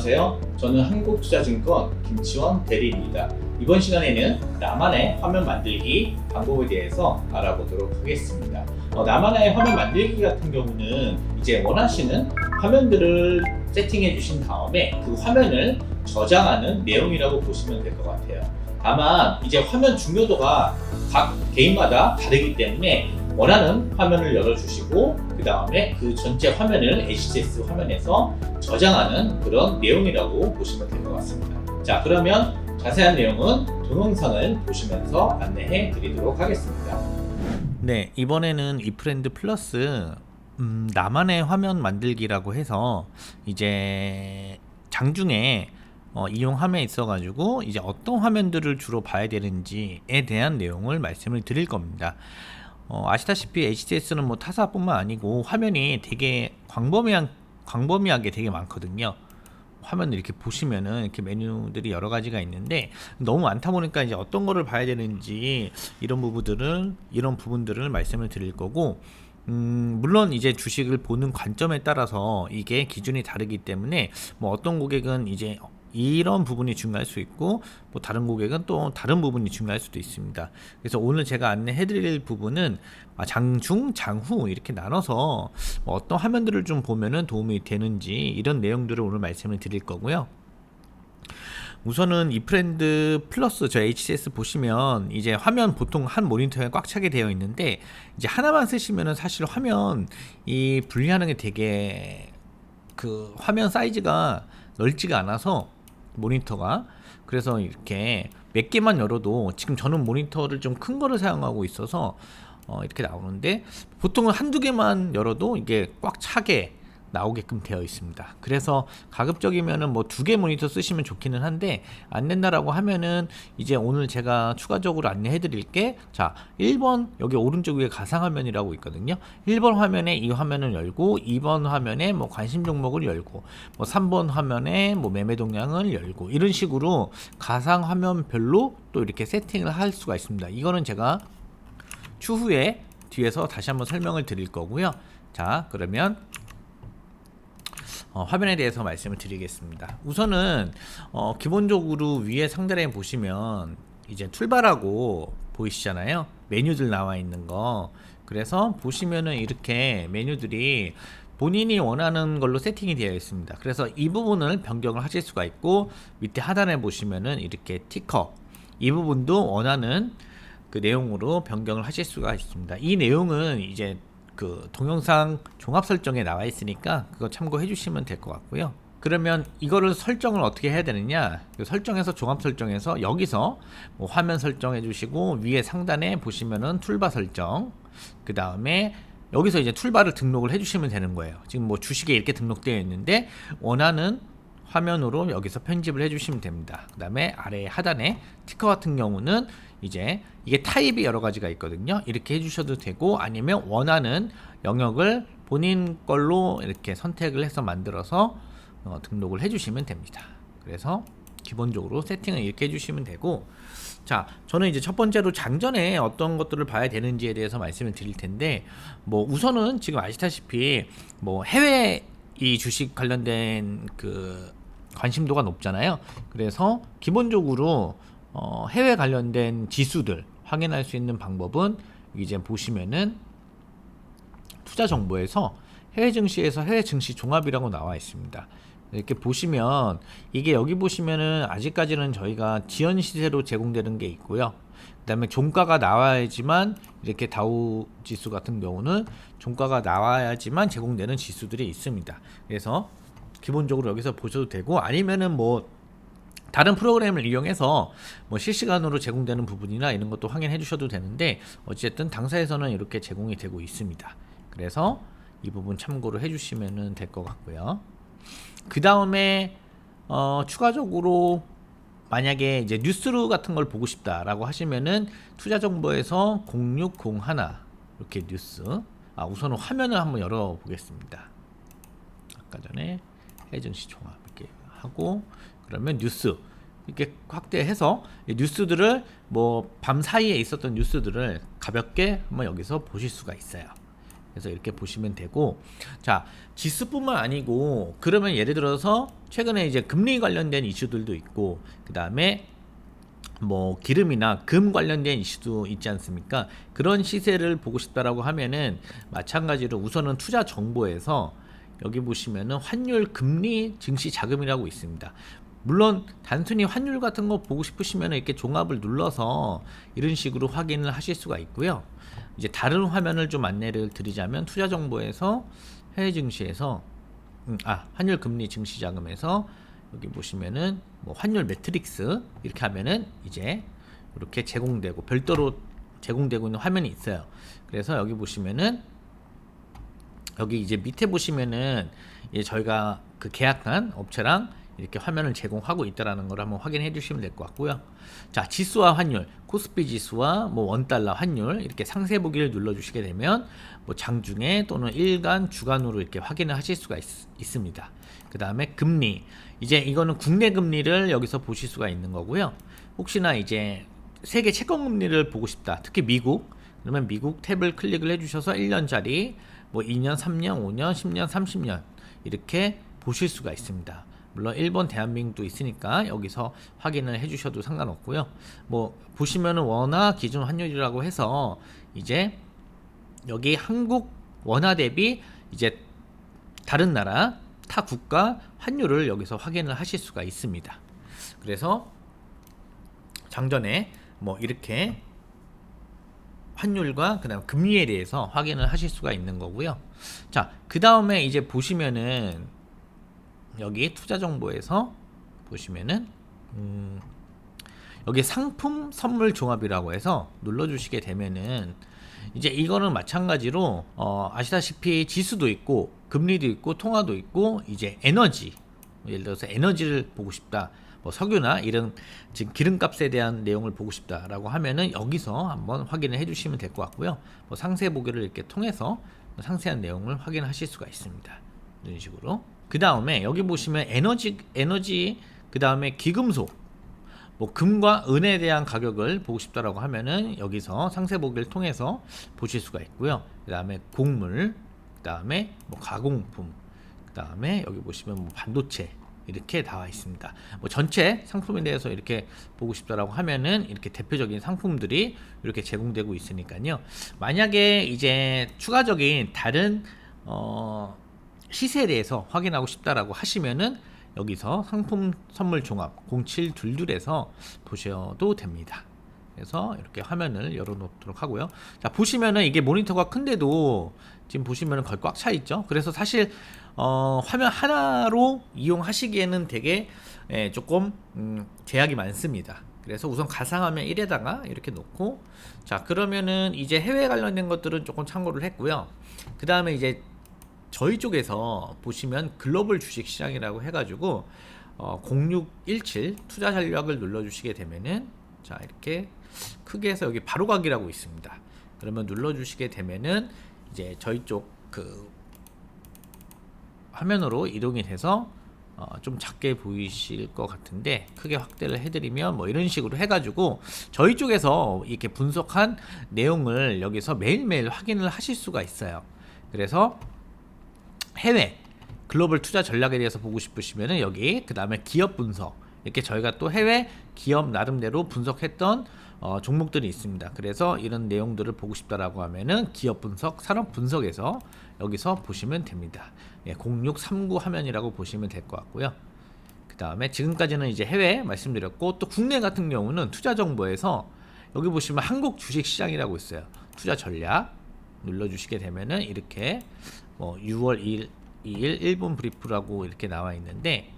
안녕하세요. 저는 한국투자증권 김치원 대리입니다. 이번 시간에는 나만의 화면 만들기 방법에 대해서 알아보도록 하겠습니다. 나만의 화면 만들기 같은 경우는 이제 원하시는 화면들을 세팅해 주신 다음에 그 화면을 저장하는 내용이라고 보시면 될 것 같아요. 다만 이제 화면 중요도가 각 개인마다 다르기 때문에 원하는 화면을 열어주시고 그 다음에 그 전체 화면을 HCS 화면에서 저장하는 그런 내용이라고 보시면 될 것 같습니다. 자, 그러면 자세한 내용은 동영상을 보시면서 안내해 드리도록 하겠습니다. 네, 이번에는 이프렌드 플러스 나만의 화면 만들기라고 해서 이제 장중에 이용함에 있어가지고 이제 어떤 화면들을 주로 봐야 되는지에 대한 내용을 말씀을 드릴 겁니다. 아시다시피 HTS는 뭐 타사뿐만 아니고 화면이 되게 광범위하게 되게 많거든요. 화면을 이렇게 보시면은 이렇게 메뉴들이 여러 가지가 있는데 너무 많다 보니까 이제 어떤 거를 봐야 되는지 이런 부분들을 말씀을 드릴 거고, 물론 이제 주식을 보는 관점에 따라서 이게 기준이 다르기 때문에 뭐 어떤 고객은 이제 이런 부분이 중요할 수 있고 뭐 다른 고객은 또 다른 부분이 중요할 수도 있습니다. 그래서 오늘 제가 안내해 드릴 부분은 장중, 장후 이렇게 나눠서 뭐 어떤 화면들을 좀 보면은 도움이 되는지 이런 내용들을 오늘 말씀을 드릴 거고요. 우선은 이프렌드 플러스 저 HCS 보시면 이제 화면 보통 한 모니터에 꽉 차게 되어 있는데 이제 하나만 쓰시면은 사실 화면 이 분리하는 게 되게 그 화면 사이즈가 넓지가 않아서 모니터가, 그래서 이렇게 몇 개만 열어도 지금 저는 모니터를 좀 큰 거를 사용하고 있어서 이렇게 나오는데 보통은 한두 개만 열어도 이게 꽉 차게 나오게끔 되어 있습니다. 그래서 가급적이면은 뭐 2개 모니터 쓰시면 좋기는 한데 안 된다라고 하면은 이제 오늘 제가 추가적으로 안내해 드릴게, 자 1번 여기 오른쪽 위에 가상화면이라고 있거든요. 1번 화면에 이 화면을 열고 2번 화면에 뭐 관심 종목을 열고 뭐 3번 화면에 뭐 매매 동향을 열고 이런 식으로 가상화면별로 또 이렇게 세팅을 할 수가 있습니다. 이거는 제가 추후에 뒤에서 다시 한번 설명을 드릴 거고요. 자, 그러면 화면에 대해서 말씀을 드리겠습니다. 우선은 기본적으로 위에 상단에 보시면 이제 툴바라고 보이시잖아요. 메뉴들 나와 있는 거. 그래서 보시면은 이렇게 메뉴들이 본인이 원하는 걸로 세팅이 되어 있습니다. 그래서 이 부분을 변경을 하실 수가 있고, 밑에 하단에 보시면은 이렇게 티커, 이 부분도 원하는 그 내용으로 변경을 하실 수가 있습니다. 이 내용은 이제 그 동영상 종합 설정에 나와 있으니까 그거 참고해 주시면 될 것 같고요. 그러면 이거를 설정을 어떻게 해야 되느냐, 설정에서 종합 설정에서 여기서 뭐 화면 설정해 주시고 위에 상단에 보시면은 툴바 설정, 그 다음에 여기서 이제 툴바를 등록을 해 주시면 되는 거예요. 지금 뭐 주식에 이렇게 등록되어 있는데 원하는 화면으로 여기서 편집을 해 주시면 됩니다. 그 다음에 아래 하단에 티커 같은 경우는 이제 이게 타입이 여러 가지가 있거든요. 이렇게 해주셔도 되고 아니면 원하는 영역을 본인 걸로 이렇게 선택을 해서 만들어서 등록을 해주시면 됩니다. 그래서 기본적으로 세팅을 이렇게 해주시면 되고, 자 저는 이제 첫 번째로 장전에 어떤 것들을 봐야 되는지에 대해서 말씀을 드릴 텐데, 뭐 우선은 지금 아시다시피 뭐 해외 이 주식 관련된 그 관심도가 높잖아요. 그래서 기본적으로 해외 관련된 지수들 확인할 수 있는 방법은 이제 보시면은 투자 정보에서 해외 증시에서 해외 증시 종합이라고 나와 있습니다. 이렇게 보시면 이게 여기 보시면은 아직까지는 저희가 지연 시세로 제공되는 게 있고요. 그 다음에 종가가 나와야지만, 이렇게 다우 지수 같은 경우는 종가가 나와야지만 제공되는 지수들이 있습니다. 그래서 기본적으로 여기서 보셔도 되고, 아니면은 뭐 다른 프로그램을 이용해서 뭐 실시간으로 제공되는 부분이나 이런 것도 확인해 주셔도 되는데, 어쨌든 당사에서는 이렇게 제공이 되고 있습니다. 그래서 이 부분 참고를 해 주시면 될 것 같고요. 그 다음에 추가적으로 만약에 이제 뉴스루 같은 걸 보고 싶다라고 하시면은 투자정보에서 0601 이렇게 뉴스, 우선은 화면을 한번 열어 보겠습니다. 아까 전에 해증시 종합 이렇게 하고, 그러면 뉴스 이렇게 확대해서 뉴스들을 뭐 밤 사이에 있었던 뉴스들을 가볍게 한번 여기서 보실 수가 있어요. 그래서 이렇게 보시면 되고, 자, 지수뿐만 아니고, 그러면 예를 들어서 최근에 이제 금리 관련된 이슈들도 있고, 그 다음에 뭐 기름이나 금 관련된 이슈도 있지 않습니까? 그런 시세를 보고 싶다라고 하면은 마찬가지로 우선은 투자 정보에서 여기 보시면은 환율, 금리, 증시 자금이라고 있습니다. 물론 단순히 환율 같은 거 보고 싶으시면 이렇게 종합을 눌러서 이런 식으로 확인을 하실 수가 있고요. 이제 다른 화면을 좀 안내를 드리자면 투자 정보에서 해외 증시에서 환율, 금리, 증시 자금에서 여기 보시면은 뭐 환율 매트릭스 이렇게 하면은 이제 이렇게 제공되고 별도로 제공되고 있는 화면이 있어요. 그래서 여기 보시면은 여기 이제 밑에 보시면은 이제 저희가 그 계약한 업체랑 이렇게 화면을 제공하고 있다라는 걸 한번 확인해 주시면 될 것 같고요. 자, 지수와 환율, 코스피 지수와 뭐 원달러 환율 이렇게 상세 보기를 눌러 주시게 되면 뭐 장중에 또는 일간, 주간으로 이렇게 확인을 하실 수가 있습니다. 그 다음에 금리, 이제 이거는 국내 금리를 여기서 보실 수가 있는 거고요. 혹시나 이제 세계 채권 금리를 보고 싶다, 특히 미국, 그러면 미국 탭을 클릭을 해주셔서 1년짜리, 뭐 2년, 3년, 5년, 10년, 30년 이렇게 보실 수가 있습니다. 물론 일본, 대한민국도 있으니까 여기서 확인을 해주셔도 상관없고요. 뭐 보시면은 원화 기준 환율이라고 해서 이제 여기 한국 원화 대비 이제 다른 나라 타 국가 환율을 여기서 확인을 하실 수가 있습니다. 그래서 장전에 뭐 이렇게 환율과 그다음 금리에 대해서 확인을 하실 수가 있는 거고요. 자, 그 다음에 이제 보시면은 여기 투자 정보에서 보시면은 여기 상품 선물 종합이라고 해서 눌러주시게 되면은 이제 이거는 마찬가지로 아시다시피 지수도 있고 금리도 있고 통화도 있고 이제 에너지, 예를 들어서 에너지를 보고 싶다, 뭐 석유나 이런 지금 기름값에 대한 내용을 보고 싶다라고 하면은 여기서 한번 확인을 해주시면 될 것 같고요. 뭐 상세 보기를 이렇게 통해서 상세한 내용을 확인하실 수가 있습니다. 이런 식으로. 그 다음에 여기 보시면 에너지 그 다음에 기금속, 뭐 금과 은에 대한 가격을 보고 싶다라고 하면은 여기서 상세 보기를 통해서 보실 수가 있고요. 그 다음에 곡물, 그 다음에 뭐 가공품, 그 다음에 여기 보시면 뭐 반도체 이렇게 나와 있습니다. 뭐 전체 상품에 대해서 이렇게 보고 싶다라고 하면은 이렇게 대표적인 상품들이 이렇게 제공되고 있으니까요. 만약에 이제 추가적인 다른 시세에 대해서 확인하고 싶다라고 하시면은 여기서 상품 선물 종합 0722에서 보셔도 됩니다. 그래서 이렇게 화면을 열어놓도록 하고요. 자, 보시면은 이게 모니터가 큰데도 지금 보시면은 거의 꽉 차 있죠. 그래서 사실 화면 하나로 이용하시기에는 되게 조금 제약이 많습니다. 그래서 우선 가상화면 1에다가 이렇게 놓고, 자, 그러면은 이제 해외 관련된 것들은 조금 참고를 했고요. 그 다음에 이제 저희 쪽에서 보시면 글로벌 주식 시장이라고 해가지고 0617 투자 전략을 눌러주시게 되면은, 자, 이렇게 크게 해서 여기 바로 가기라고 있습니다. 그러면 눌러주시게 되면은 이제 저희 쪽 그 화면으로 이동이 돼서 좀 작게 보이실 것 같은데 크게 확대를 해드리면 뭐 이런 식으로 해가지고 저희 쪽에서 이렇게 분석한 내용을 여기서 매일매일 확인을 하실 수가 있어요. 그래서 해외 글로벌 투자 전략에 대해서 보고 싶으시면은 여기, 그 다음에 기업 분석, 이렇게 저희가 또 해외 기업 나름대로 분석했던 종목들이 있습니다. 그래서 이런 내용들을 보고 싶다라고 하면은 기업 분석, 산업 분석에서 여기서 보시면 됩니다. 0639 화면이라고 보시면 될 것 같고요. 그 다음에 지금까지는 이제 해외 말씀드렸고, 또 국내 같은 경우는 투자 정보에서 여기 보시면 한국 주식 시장이라고 있어요. 투자 전략 눌러주시게 되면은 이렇게 뭐 6월 2일 일본 브리프라고 이렇게 나와 있는데,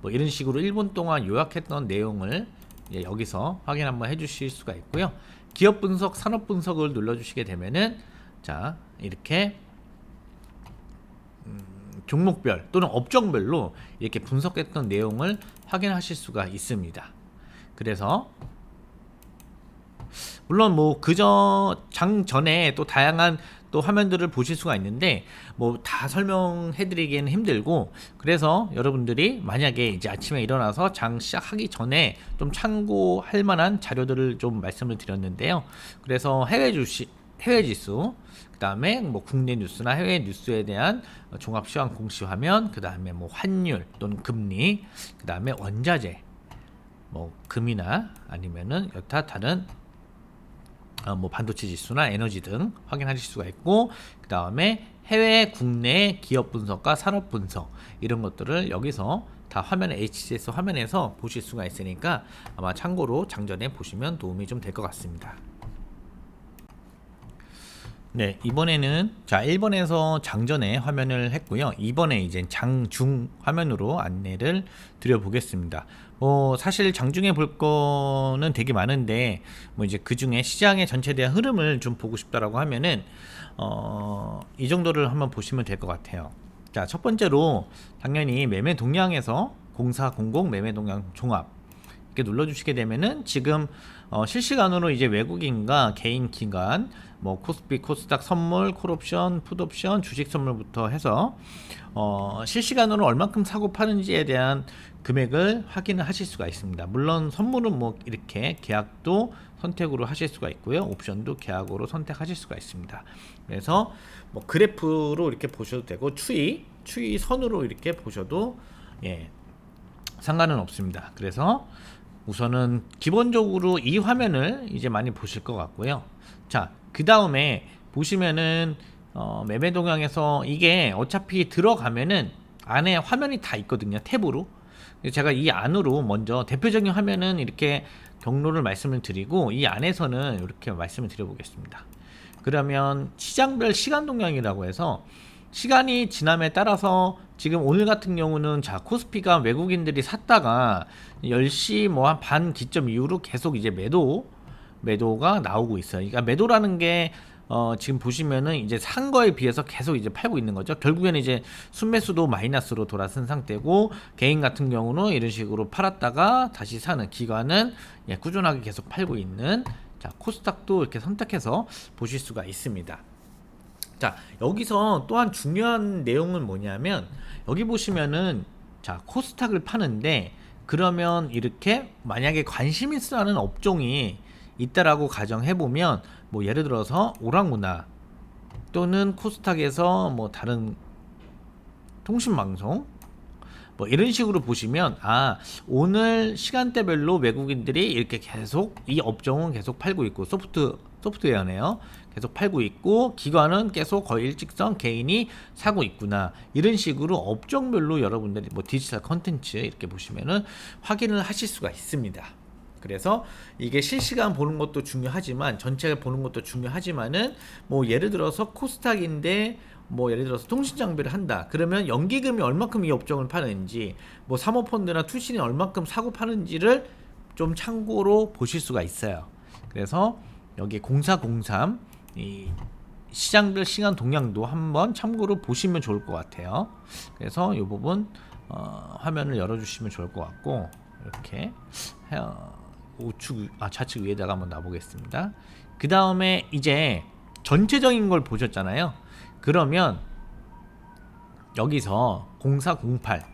뭐 이런 식으로 1분 동안 요약했던 내용을 여기서 확인 한번 해주실 수가 있고요. 기업 분석, 산업 분석을 눌러주시게 되면은, 자, 이렇게 종목별 또는 업종별로 이렇게 분석했던 내용을 확인하실 수가 있습니다. 그래서 물론 뭐 그저 장 전에 또 다양한 또 화면들을 보실 수가 있는데 뭐 다 설명해 드리기에는 힘들고, 그래서 여러분들이 만약에 이제 아침에 일어나서 장 시작하기 전에 좀 참고할 만한 자료들을 좀 말씀을 드렸는데요. 그래서 해외 지수, 그 다음에 뭐 국내 뉴스나 해외 뉴스에 대한 종합 시황 공시 화면, 그 다음에 뭐 환율 또는 금리, 그 다음에 원자재, 뭐 금이나 아니면은 여타 다른 뭐 반도체 지수나 에너지 등 확인하실 수가 있고, 그 다음에 해외 국내 기업 분석과 산업 분석 이런 것들을 여기서 다 화면에 HCS 화면에서 보실 수가 있으니까 아마 참고로 장전해 보시면 도움이 좀 될 것 같습니다. 네, 이번에는 자 1번에서 장전에 화면을 했고요. 이번에 이제 장중 화면으로 안내를 드려 보겠습니다. 사실 장중에 볼 거는 되게 많은데 뭐 이제 그 중에 시장의 전체에 대한 흐름을 좀 보고 싶다라고 하면은 이 정도를 한번 보시면 될 것 같아요. 자, 첫 번째로 당연히 매매 동향에서 0400 매매 동향 종합 이렇게 눌러주시게 되면은 지금 실시간으로 이제 외국인과 개인 기관, 뭐 코스피, 코스닥 선물, 콜옵션, 풋옵션, 주식 선물부터 해서 실시간으로 얼만큼 사고 파는지에 대한 금액을 확인을 하실 수가 있습니다. 물론 선물은 뭐 이렇게 계약도 선택으로 하실 수가 있고요, 옵션도 계약으로 선택하실 수가 있습니다. 그래서 뭐 그래프로 이렇게 보셔도 되고 추이 선으로 이렇게 보셔도 상관은 없습니다. 그래서 우선은 기본적으로 이 화면을 이제 많이 보실 것 같고요. 자, 그 다음에 보시면은 매매 동향에서 이게 어차피 들어가면은 안에 화면이 다 있거든요, 탭으로. 제가 이 안으로 먼저 대표적인 화면은 이렇게 경로를 말씀을 드리고 이 안에서는 이렇게 말씀을 드려보겠습니다. 그러면 시장별 시간 동향이라고 해서 시간이 지남에 따라서 지금 오늘 같은 경우는 자 코스피가 외국인들이 샀다가 10시 뭐 한 반 기점 이후로 계속 이제 매도가 나오고 있어요. 그러니까 매도라는 게 지금 보시면은 이제 산 거에 비해서 계속 이제 팔고 있는 거죠. 결국에는 이제 순매수도 마이너스로 돌아선 상태고, 개인 같은 경우는 이런 식으로 팔았다가 다시 사는, 기관은 꾸준하게 계속 팔고 있는, 자 코스닥도 이렇게 선택해서 보실 수가 있습니다. 자, 여기서 또한 중요한 내용은 뭐냐면 여기 보시면은 자 코스닥을 파는데, 그러면 이렇게 만약에 관심 있어 하는 업종이 있다라고 가정해 보면 뭐 예를 들어서 오랑우나 또는 코스닥에서 뭐 다른 통신방송 뭐 이런 식으로 보시면 오늘 시간대별로 외국인들이 이렇게 계속 이 업종은 계속 팔고 있고, 소프트웨어네요. 계속 팔고 있고, 기관은 계속 거의 일직선 개인이 사고 있구나, 이런 식으로 업종별로 여러분들이 뭐 디지털 컨텐츠 이렇게 보시면은 확인을 하실 수가 있습니다. 그래서 이게 실시간 보는 것도 중요하지만 전체를 보는 것도 중요하지만은 뭐 예를 들어서 코스닥인데 뭐 예를 들어서 통신 장비를 한다 그러면 연기금이 얼마큼 이 업종을 파는지, 뭐 사모펀드나 투신이 얼마큼 사고 파는지를 좀 참고로 보실 수가 있어요. 그래서 여기 0403 이 시장별 시간 동향도 한번 참고로 보시면 좋을 것 같아요. 그래서 이 부분 화면을 열어주시면 좋을 것 같고, 이렇게 좌측 위에다가 한번 놔보겠습니다. 그 다음에 이제 전체적인 걸 보셨잖아요. 그러면 여기서 0408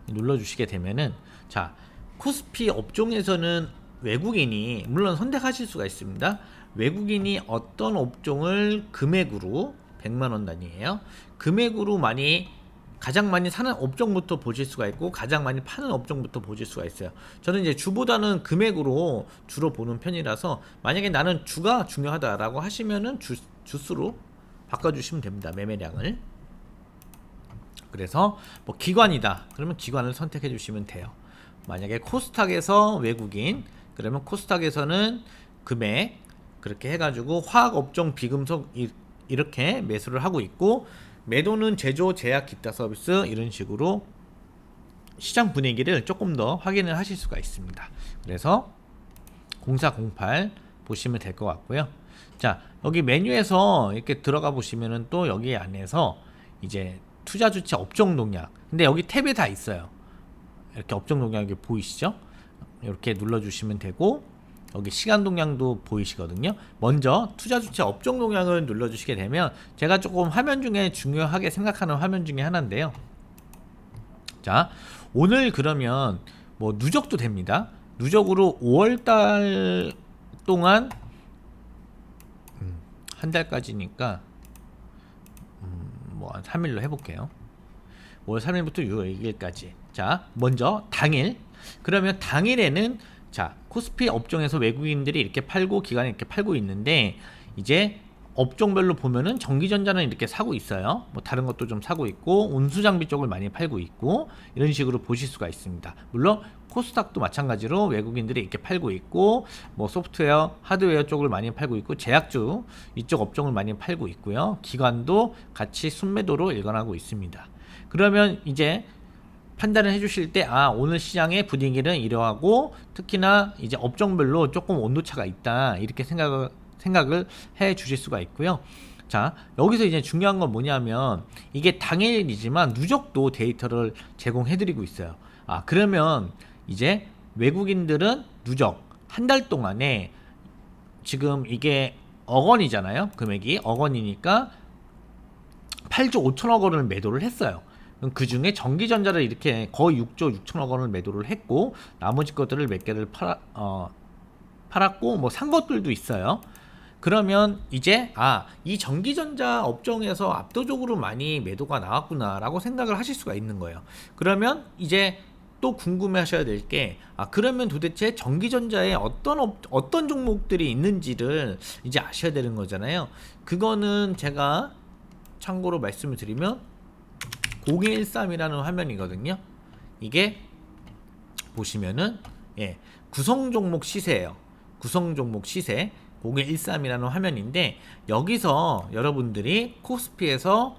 눌러주시게 되면은 자 코스피 업종에서는 외국인이 물론 선택하실 수가 있습니다. 외국인이 어떤 업종을 금액으로 100만원 단위예요. 금액으로 가장 많이 사는 업종부터 보실 수가 있고 가장 많이 파는 업종부터 보실 수가 있어요. 저는 이제 주보다는 금액으로 주로 보는 편이라서 만약에 나는 주가 중요하다라고 하시면은 주수로 바꿔주시면 됩니다. 매매량을. 그래서 뭐 기관이다 그러면 기관을 선택해 주시면 돼요. 만약에 코스닥에서 외국인 그러면 코스닥에서는 금액 그렇게 해가지고 화학업종 비금속 이렇게 매수를 하고 있고, 매도는 제조, 제약, 기타 서비스 이런 식으로 시장 분위기를 조금 더 확인을 하실 수가 있습니다. 그래서 0408 보시면 될 것 같고요. 자, 여기 메뉴에서 이렇게 들어가 보시면은 또 여기 안에서 이제 투자 주체 업종 동향, 근데 여기 탭에 다 있어요. 이렇게 업종 동향이 보이시죠? 이렇게 눌러주시면 되고, 여기 시간 동향도 보이시거든요. 먼저 투자 주체 업종 동향을 눌러주시게 되면 제가 조금 화면 중에 중요하게 생각하는 화면 중에 하나인데요. 자, 오늘 그러면 뭐 누적도 됩니다. 누적으로 5월달 동안 한 달까지니까 뭐 한 3일로 해볼게요. 5월 3일부터 6월 2일까지. 자, 먼저 당일. 그러면 당일에는 자, 코스피 업종에서 외국인들이 이렇게 팔고 기관에 이렇게 팔고 있는데 이제 업종별로 보면은 전기전자는 이렇게 사고 있어요. 뭐 다른 것도 좀 사고 있고 운수장비 쪽을 많이 팔고 있고 이런 식으로 보실 수가 있습니다. 물론 코스닥도 마찬가지로 외국인들이 이렇게 팔고 있고 뭐 소프트웨어, 하드웨어 쪽을 많이 팔고 있고 제약주 이쪽 업종을 많이 팔고 있고요. 기관도 같이 순매도로 일관하고 있습니다. 그러면 이제 판단을 해주실 때, 아, 오늘 시장의 분위기는 이러하고, 특히나 이제 업종별로 조금 온도차가 있다, 이렇게 생각을 해 주실 수가 있고요. 자, 여기서 이제 중요한 건 뭐냐면, 이게 당일이지만 누적도 데이터를 제공해 드리고 있어요. 아, 그러면 이제 외국인들은 누적, 한 달 동안에 지금 이게 억 원이잖아요. 금액이 억 원이니까 8조 5천억 원을 매도를 했어요. 그 중에 전기전자를 이렇게 거의 6조 6천억 원을 매도를 했고 나머지 것들을 몇 개를 팔았고 뭐 산 것들도 있어요. 그러면 이제 이 전기전자 업종에서 압도적으로 많이 매도가 나왔구나 라고 생각을 하실 수가 있는 거예요. 그러면 이제 또 궁금해 하셔야 될 게 그러면 도대체 전기전자에 어떤 종목들이 있는지를 이제 아셔야 되는 거잖아요. 그거는 제가 참고로 말씀을 드리면 0213이라는 화면이거든요. 이게 보시면은 구성 종목 시세예요. 구성 종목 시세 0213이라는 화면인데 여기서 여러분들이 코스피에서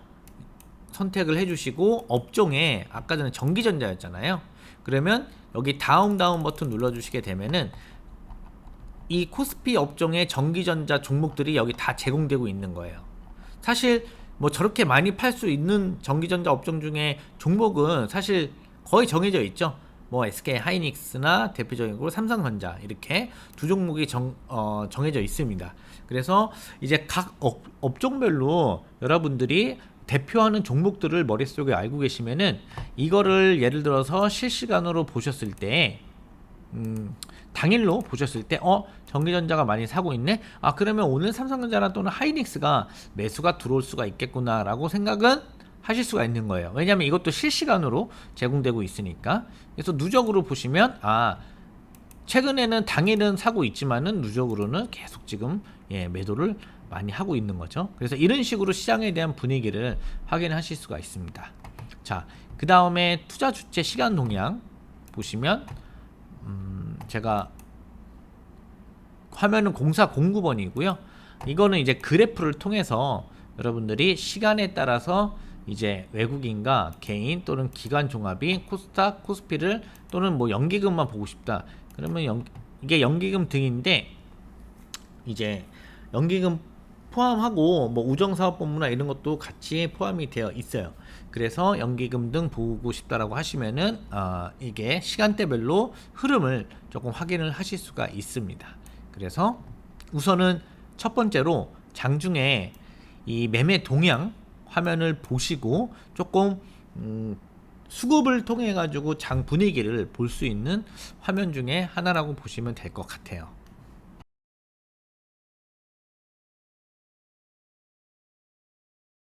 선택을 해주시고 업종에 아까 전에 전기전자였잖아요. 그러면 여기 다운 버튼 눌러주시게 되면은 이 코스피 업종의 전기전자 종목들이 여기 다 제공되고 있는 거예요. 사실 뭐 저렇게 많이 팔 수 있는 전기전자 업종 중에 종목은 사실 거의 정해져 있죠. 뭐 SK 하이닉스나 대표적으로 삼성전자 이렇게 두 종목이 정해져 있습니다. 그래서 이제 각 업종별로 여러분들이 대표하는 종목들을 머릿속에 알고 계시면은 이거를 예를 들어서 실시간으로 보셨을 때 당일로 보셨을 때 전기전자가 많이 사고 있네. 그러면 오늘 삼성전자나 또는 하이닉스가 매수가 들어올 수가 있겠구나 라고 생각은 하실 수가 있는 거예요. 왜냐하면 이것도 실시간으로 제공되고 있으니까. 그래서 누적으로 보시면 최근에는 당일은 사고 있지만은 누적으로는 계속 지금 매도를 많이 하고 있는 거죠. 그래서 이런 식으로 시장에 대한 분위기를 확인하실 수가 있습니다. 자, 그 다음에 투자 주체 시간 동향 보시면 제가 화면은 0409번이고요. 이거는 이제 그래프를 통해서 여러분들이 시간에 따라서 이제 외국인과 개인 또는 기관 종합이 코스닥, 코스피를 또는 뭐 연기금만 보고 싶다. 그러면 이게 연기금 등인데 이제 연기금 포함하고 뭐 우정사업본부나 이런 것도 같이 포함이 되어 있어요. 그래서 연기금 등 보고 싶다라고 하시면은 이게 시간대별로 흐름을 조금 확인을 하실 수가 있습니다. 그래서 우선은 첫 번째로 장중에 이 매매 동향 화면을 보시고 조금 수급을 통해 가지고 장 분위기를 볼 수 있는 화면 중에 하나라고 보시면 될 것 같아요.